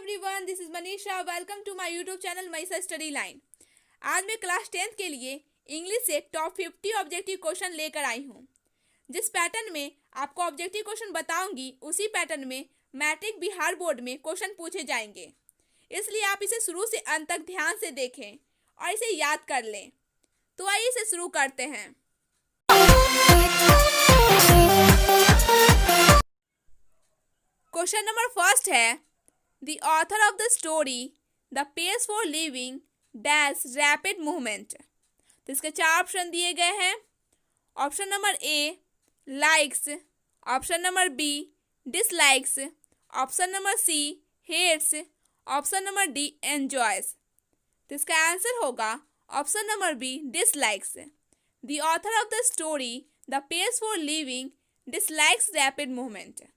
everyone, this is Manisha. Welcome to my YouTube channel Manisha Study Line. आज मैं class 10th के लिए English से टॉप 50 ऑब्जेक्टिव क्वेश्चन लेकर आई हूँ. जिस पैटर्न में आपको ऑब्जेक्टिव क्वेश्चन बताऊंगी उसी पैटर्न में मैट्रिक बिहार बोर्ड में क्वेश्चन पूछे जाएंगे. इसलिए आप इसे शुरू से अंत तक ध्यान से देखें और इसे याद कर लें. तो आइए इसे शुरू करते हैं. क्वेश्चन नंबर फर्स्ट है, The author of the story The Pace for Living Dash Rapid Movement. तो इसके 4 ऑप्शन दिए गए हैं. Option number A likes, option number B dislikes, option number C hates, option number D enjoys. तो इसका answer होगा option number B dislikes. The author of the story The Pace for Living dislikes rapid movement.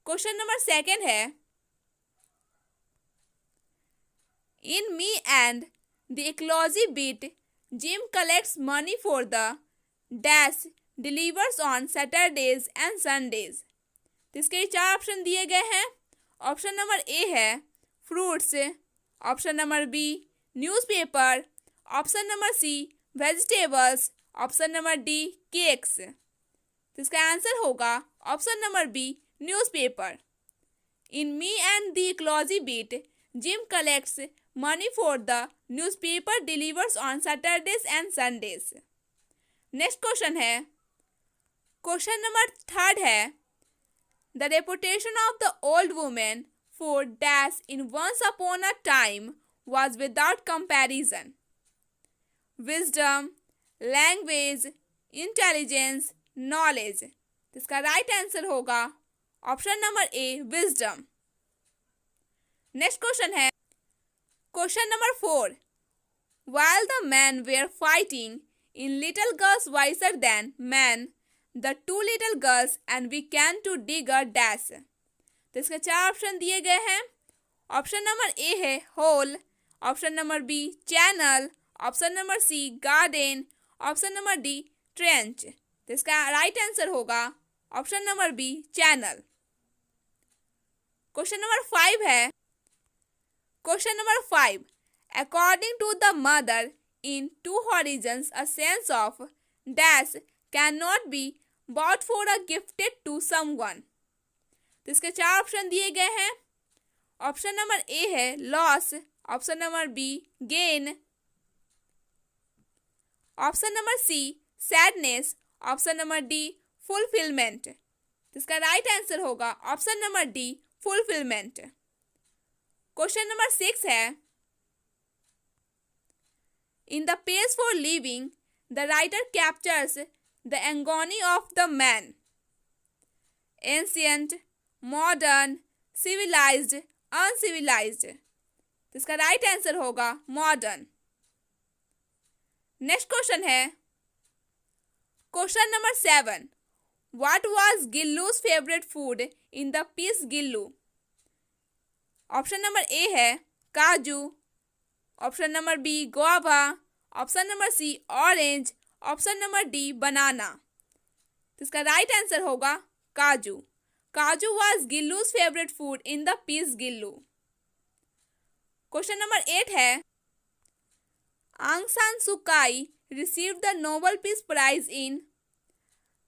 Question number second है, In Me and the Ecology Bit, Jim collects money for the dash delivers on Saturdays and Sundays. तो इसके 4 option दिए गए हैं. Option number A है fruits, option number B newspaper, option number C vegetables, option number D cakes. तो इसका answer होगा option number B newspaper. In Me and the Ecology Bit, Jim collects money for the newspaper delivers on Saturdays and Sundays. Next question है, question number third है, The reputation of the old woman for dash in Once Upon a Time was without comparison. Wisdom, language, intelligence, knowledge. तो इसका right answer होगा option number ए wisdom. Next question है, question number 4. While the men were fighting in little girls wiser than men, the 2 little girls and began to dig a dash. तो इसके 4 option दिए गए हैं. Option number A है hole, option number B channel, option number C garden, option number D trench. तो इसका right answer होगा option number B channel. Question number 5 है, question number 5. According to the mother in Two Horizons, a sense of dash cannot be bought for a gifted to someone. तो इसके 4 option दिए गए हैं. Option number A है loss, option number B gain, option number C sadness, option number D fulfilment. तो इसका right answer होगा option number D fulfilment. Question number 6 है, In the Pace for Living, the writer captures the agony of the man. Ancient, modern, civilized, uncivilized. तो इसका right answer होगा modern. Next question है, question number 7. What was Gillu's favorite food in the piece Gillu? Option number A है काजू, option number B guava, option number C orange, option number D banana. तो इसका right answer होगा काजू. Kaju was Gillu's favourite food in the piece Gillu. Question number 8 है, आंग सान सू काई received the Nobel Peace Prize in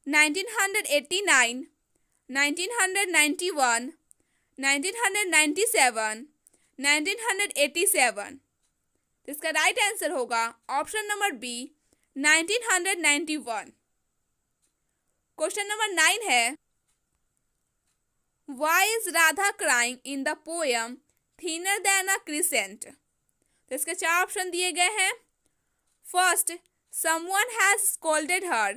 1989, 1991, 1997, 1987. तो इसका राइट आंसर होगा option number B 1991. Question number 9 है, Why is Radha crying in the poem Thinner than a Crescent? तो इसके 4 ऑप्शन दिए गए हैं. First, someone has scolded her.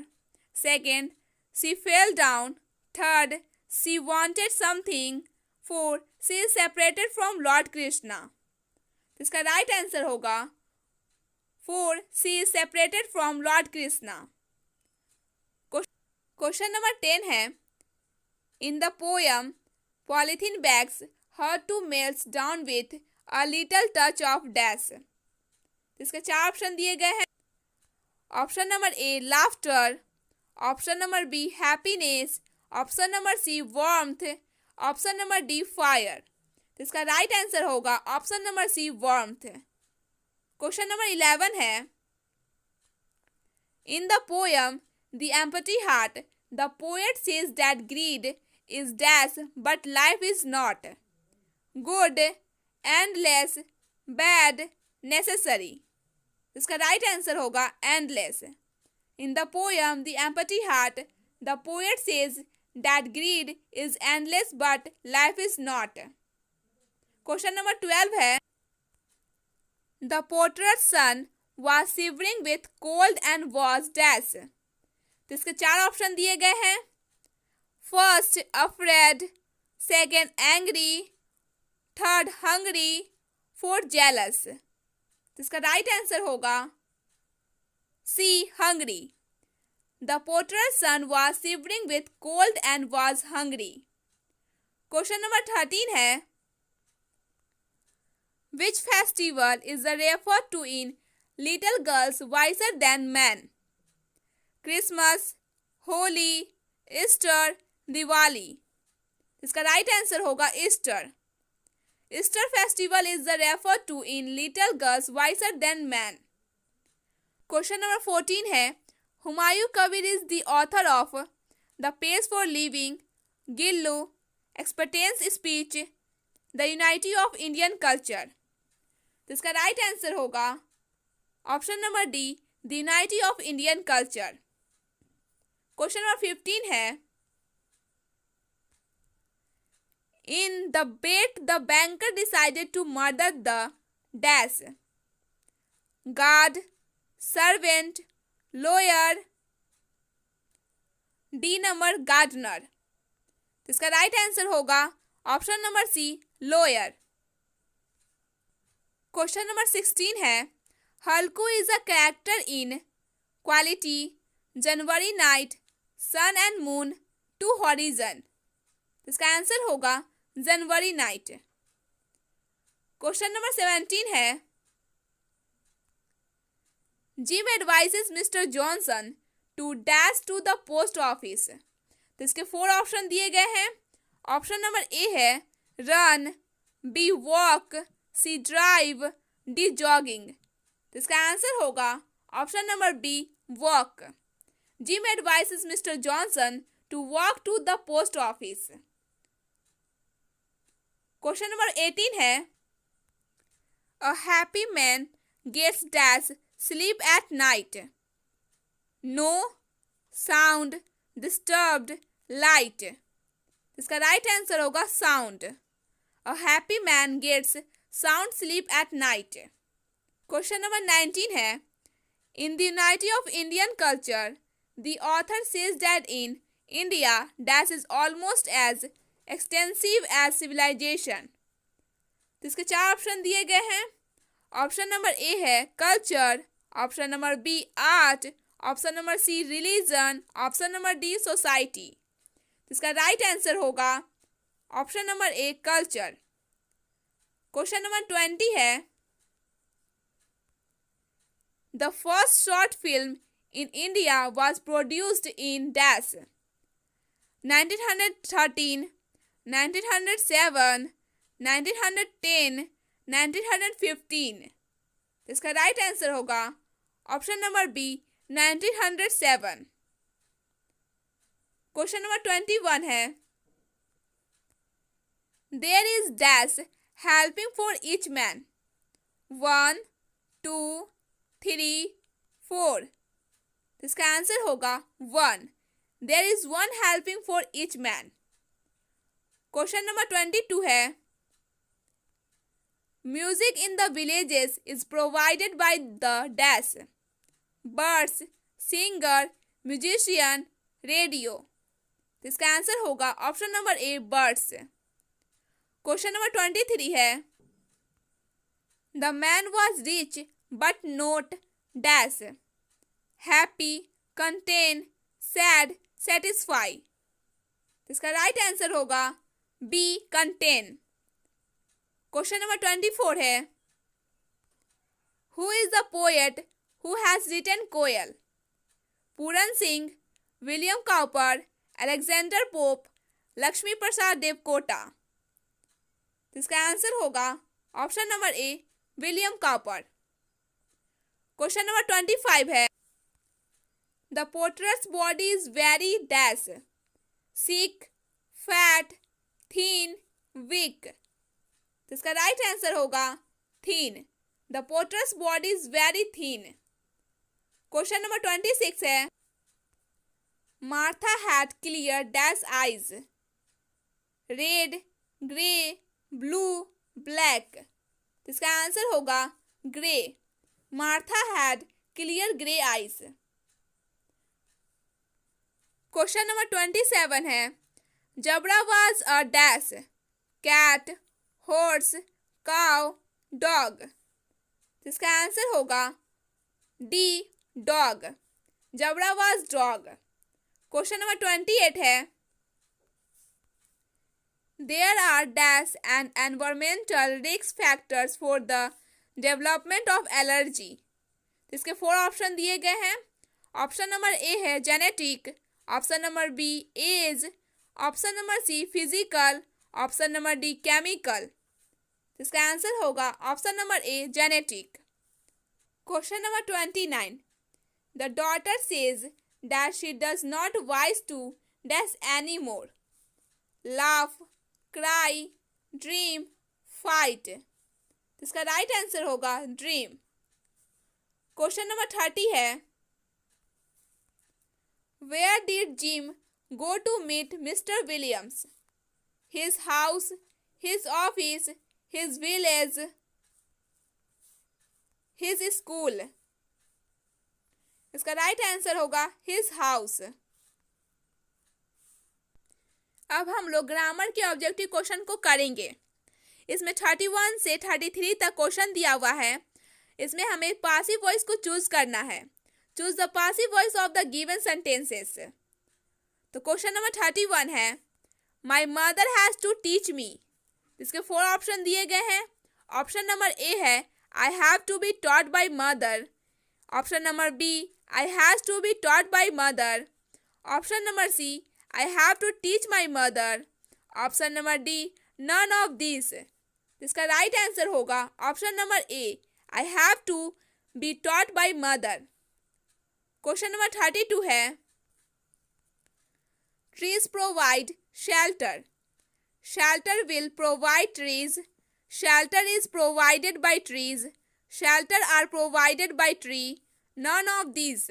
Second, she fell down. Third, she wanted something. Fourth, she is separated from Lord Krishna. तो इसका right answer होगा 4, she is separated from Lord Krishna. Question number 10 है, in the poem polythene bags her to melts down with a little touch of dash. तो इसके 4 option दिए गए हैं. Option number A laughter, option number B happiness, option number C warmth, option number D fire. तो इसका right answer होगा option number C, warmth. Question number 11 है, in the poem the empty heart the poet says that greed is dash but life is not, good, endless, bad, necessary. इसका right answer होगा endless. In the poem the empty heart the poet says that greed is endless but life is not. Question number 12 है, the porter's son was shivering with cold and was dash। तो इसके 4 option दिए गए हैं, first afraid, second angry, third hungry, fourth jealous. तो इसका right answer होगा C, hungry. The porter's son was shivering with cold and was hungry। Question number 13 है, which festival is referred to in little girls wiser than men? Christmas, Holi, Easter, Diwali. इसका right answer होगा Easter. Easter festival is referred to in little girls wiser than man. Question number 14 है, Humayun Kabir is the author of the page for living, Gillu, expectance speech, the unity of Indian culture. तो इसका right answer होगा option number D, the unity of Indian culture. Question number 15 है, in the bet the banker decided to murder the dash, guard, servant, lawyer, D number gardener. तो इसका right answer होगा option number C, lawyer. Question number 16 है, Halku is a character in quality, January night, sun and moon, to horizon. इसका answer होगा January night. Question number 17 है, Jim advises mister Johnson to dash to the post office. तो इसके 4 option दिए गए हैं। Option number A है run, B walk, C drive, D jogging. तो इसका आंसर होगा option number B, walk. Jim advises mister Johnson to walk to the post office. Question number 18 है, a happy man gets dash sleep at night, no, sound, disturbed, light. इसका right answer होगा sound. A happy man gets sound sleep at night. Question number 19 है, in the unity of Indian culture the author says that in India dash is almost as extensive as civilisation. तो इसके 4 option दिए गए हैं। Option number A है culture, option number B art, option number C religion, option number D society. इसका right answer होगा option number A, culture. Question number 20 है, the first short film in India was produced in dash, 1913, 1907, 1910, 1915। इसका right answer होगा option number B, 1907। Question number 21 है, there is dash helping for each man, 1, 2, 3, 4। इसका answer होगा 1। There is 1 helping for each man. Question number 22 है, music in the villages is provided by the dash, birds, singer, musician, radio. इसका answer होगा option number A, birds. Question number 23 है, the man was rich but not dash, happy, content, sad, satisfy. इसका right answer होगा B, content. Question number 24 है, who is the poet who has written Koel, Puran Singh, William Cowper, Alexander pope, Lakshmi Prasad Devkota. तो इसका answer होगा option number A William Cowper. Question number 25 है the portrait's body is very dash sick fat thin weak. तो इसका right answer होगा thin. The portrait's body is very thin. Question number 26 है Martha had clear dash eyes red grey blue black. तो इसका answer होगा grey. Martha had clear grey eyes. Question number 27 है Jabra was a dash cat horse cow dog. तो इसका answer होगा D dog. Jabra was dog. Question number 28 है there are dash and environmental risk factors for the development of allergy. इसके 4 option दिए गए हैं। Option number A है genetic, option number B age, option number C physical, option number D chemical. इसका answer होगा option number A genetic. Question number 29 the daughter says that she does not wise to dash any more laugh cry dream fight. इसका right answer होगा dream. Question number 30 है where did Jim go to meet mister Williams his house his office his village his school. इसका right answer होगा his house. अब हम लोग grammar के objective question को करेंगे। इसमें 31 से 33 तक क्वेश्चन दिया हुआ है। इसमें हमें पासिव वॉइस को चूज करना है। Choose the passive voice of the given sentences. तो क्वेश्चन नंबर 31 है my mother has to teach me. इसके 4 ऑप्शन दिए गए हैं। ऑप्शन नंबर ए है I have to be taught by mother, option number B I has to be taught by mother, option number C I have to teach my mother, option number D none of this. इसका right answer होगा option number A I have to be taught by mother. Question number 32 है trees provide shelter, shelter will provide trees, shelter is provided by trees, shelter are provided bye tree, none of this.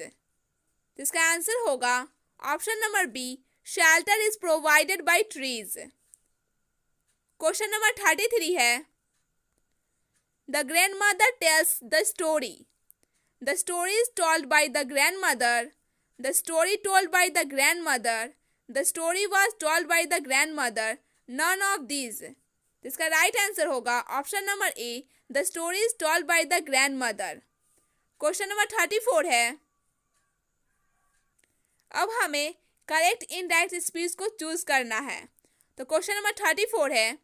इसका answer होगा option number B shelter is provided by trees. Question number 33 है the grandmother tells the story, the story is told by the grandmother, the story told by the grandmother, the story was told by the grandmother, none of this. इसका right answer होगा option number A the story is told by the grandmother. Question number 34 है अब हमें correct indirect speech को choose करना है। तो question number 34 है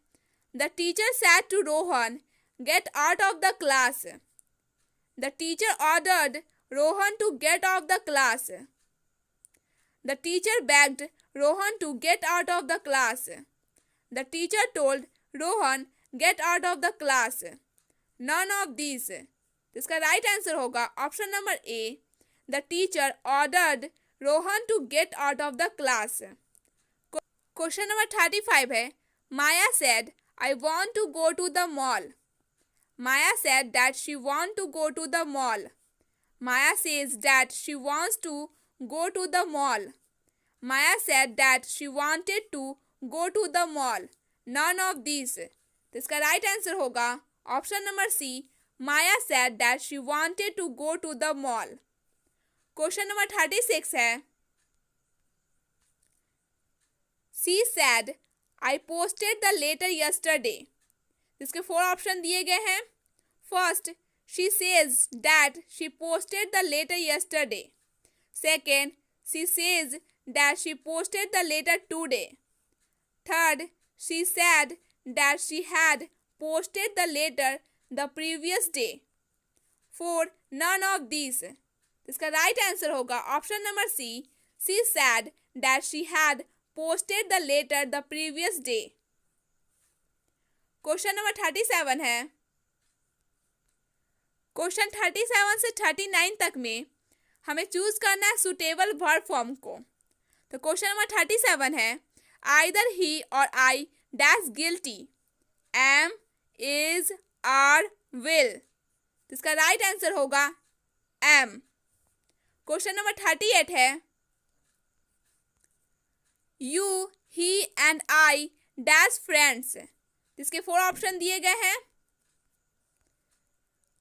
the teacher said to Rohan get out of the class, the teacher ordered Rohan to get off the class, the teacher begged Rohan to get out of the class, the teacher told Rohan get out of the class, none of this. इसका right answer होगा option number A the teacher ordered Rohan to get out of the class. Question number 35 है Maya said I want to go to the mall, Maya said that she want to go to the mall, Maya says that she wants to go to the mall, Maya said that she wanted to go to the mall, none of this. इसका right answer होगा option number C Maya said that she wanted to go to the mall. Question number 36 है she said I posted the letter yesterday. इसके 4 option दिए गए हैं। First she says that she posted the letter yesterday, second she says that she posted the letter today, third she said that she had posted the letter the previous day, fourth none of this. इसका right answer होगा option number C she said that she had posted the letter the previous day. Question number 37 है। Question 37 से 39 तक में हमें choose करना है suitable verb form को। तो क्वेश्चन नंबर 37 है, either he or I dash guilty, am, is, are, will. इसका राइट आंसर होगा एम। क्वेश्चन नंबर 38 है, you, he and I dash friends. इसके 4 ऑप्शन दिए गए हैं।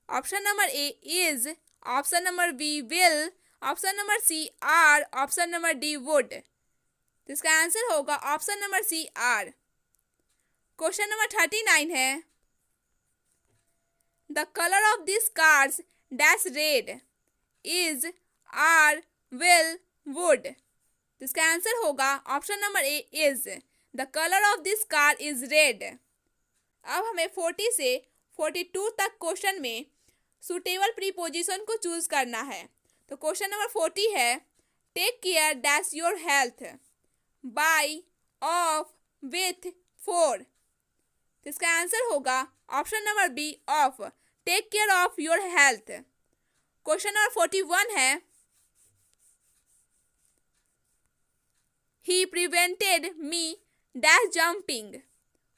Option number A is, option number B will, option number C are, option number D would. इसका answer होगा option number C are. Question number 39 है, the colour of this cars dash red, is, are, will, would. इसका answer होगा option number A is, the colour of this car is red. अब हमें 40 से 42 तक question में suitable preposition को choose करना है। तो क्वेश्चन नंबर 40 है, take care dash your health, by, of, with, for. इसका आंसर होगा option number B of, take care of your health. Question number 41 है, he prevented me dash jumping,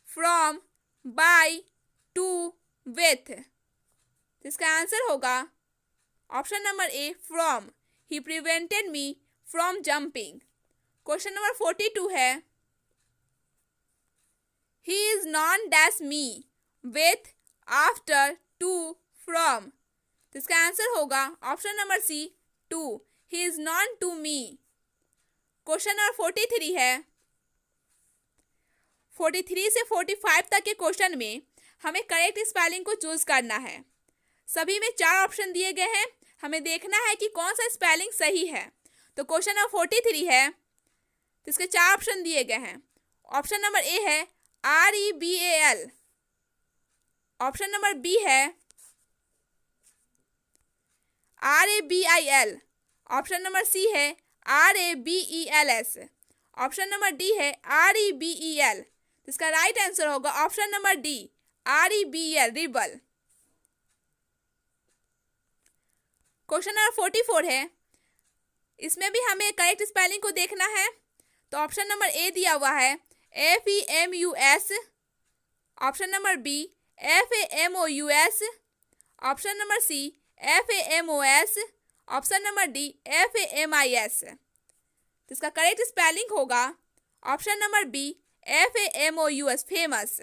from, by, to, with. इसका answer होगा option number A from, he prevented me from jumping. Question number 42 है, he is known dash me, with, after, to, from. इसका answer होगा option number C to, he is known to me. Question number 43 है, 43 से 45 तक के question में हमें correct spelling को चूज करना है। सभी में 4 ऑप्शन दिए गए हैं, हमें देखना है कि कौन सा स्पेलिंग सही है। तो क्वेश्चन नंबर 43 है, तो इसके 4 ऑप्शन दिए गए हैं। ऑप्शन नंबर ए है REBAL, ऑप्शन नंबर बी है RABIL, ऑप्शन नंबर सी है RABELS, ऑप्शन नंबर डी है REBEL। इसका राइट आंसर होगा option number D REBL, rebel. Question number 44 है, इसमें भी हमें करेक्ट स्पेलिंग को देखना है। तो ऑप्शन नंबर ए दिया हुआ है FEMUS, option number B FAMOUS, option number C FAMOS, option number D FAMIS। इसका करेक्ट स्पेलिंग होगा option number B FAMOUS, famous.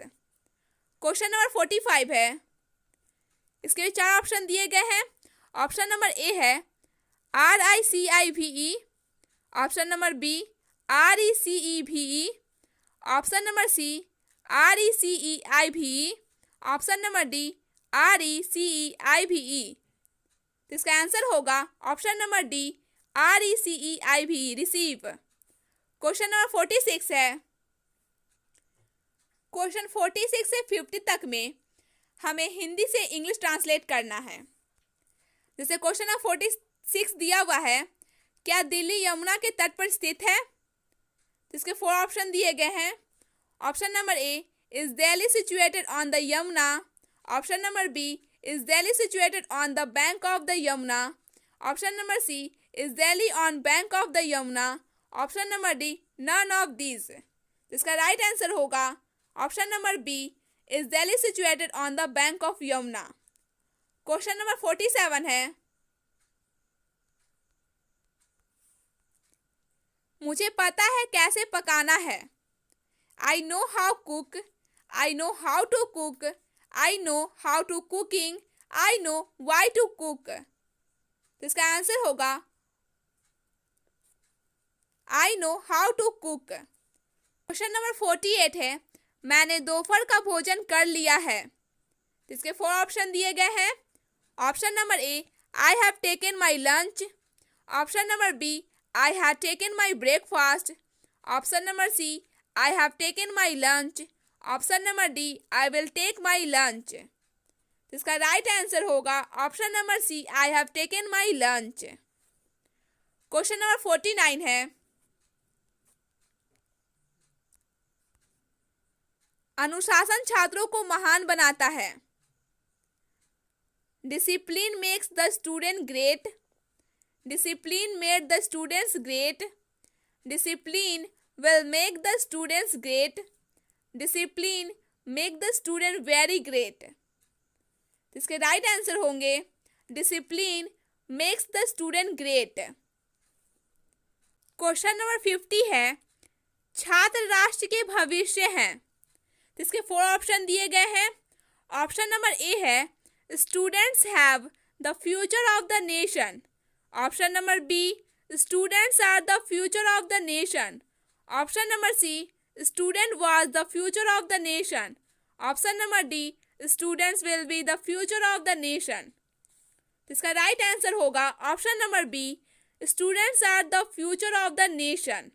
Question number 45 है, इसके भी 4 ऑप्शन दिए गए हैं। ऑप्शन नंबर ए है RICIVE, option number B RECEVE, option number C RECEIVE, option number D RECEIVE। इसका आंसर होगा option number D RECEIVE, receive. Question number 46 है, क्वेश्चन 46 से 50 तक में हमें हिंदी से इंग्लिश ट्रांसलेट करना है। जैसे क्वेश्चन नंबर 46 दिया हुआ है, क्या दिल्ली यमुना के तट पर स्थित है। तो इसके 4 ऑप्शन दिए गए हैं। Option number A, is Delhi situated on the Yamuna, option number B, is Delhi situated on the bank of the Yamuna, option number C, is Delhi on bank of the Yamuna, option number D, none of these. इसका right answer होगा option number B, is Delhi situated on the bank of Yamuna. Question number 47 है, मुझे पता है कैसे पकाना है। I know how cook, I know how to cook, I know how to cooking, I know why to cook. तो इसका आंसर होगा I know how to cook. Question number 48 है, मैंने दोपहर का भोजन कर लिया है। इसके 4 ऑप्शन दिए गए हैं। Option number A, I have taken my lunch, option number B, I have taken my breakfast, option number C, I have taken my lunch, option number D, I will take my lunch। इसका right answer होगा option number C, I have taken my lunch। Question number 49 है, अनुशासन छात्रों को महान बनाता है। Discipline makes the student great. Discipline made the students great. Discipline will make the students great. Discipline make the student very great. इसके right answer होंगे discipline makes the student great. Question number 50 है, छात्र राष्ट्र के भविष्य हैं। इसके 4 option दिए गए हैं। ऑप्शन नंबर ए है, students have the future of the nation. Option number B, students are the future of the nation. Option number C, student was the future of the nation. Option number D, students will be the future of the nation. इसका right answer होगा option number B, students are the future of the nation.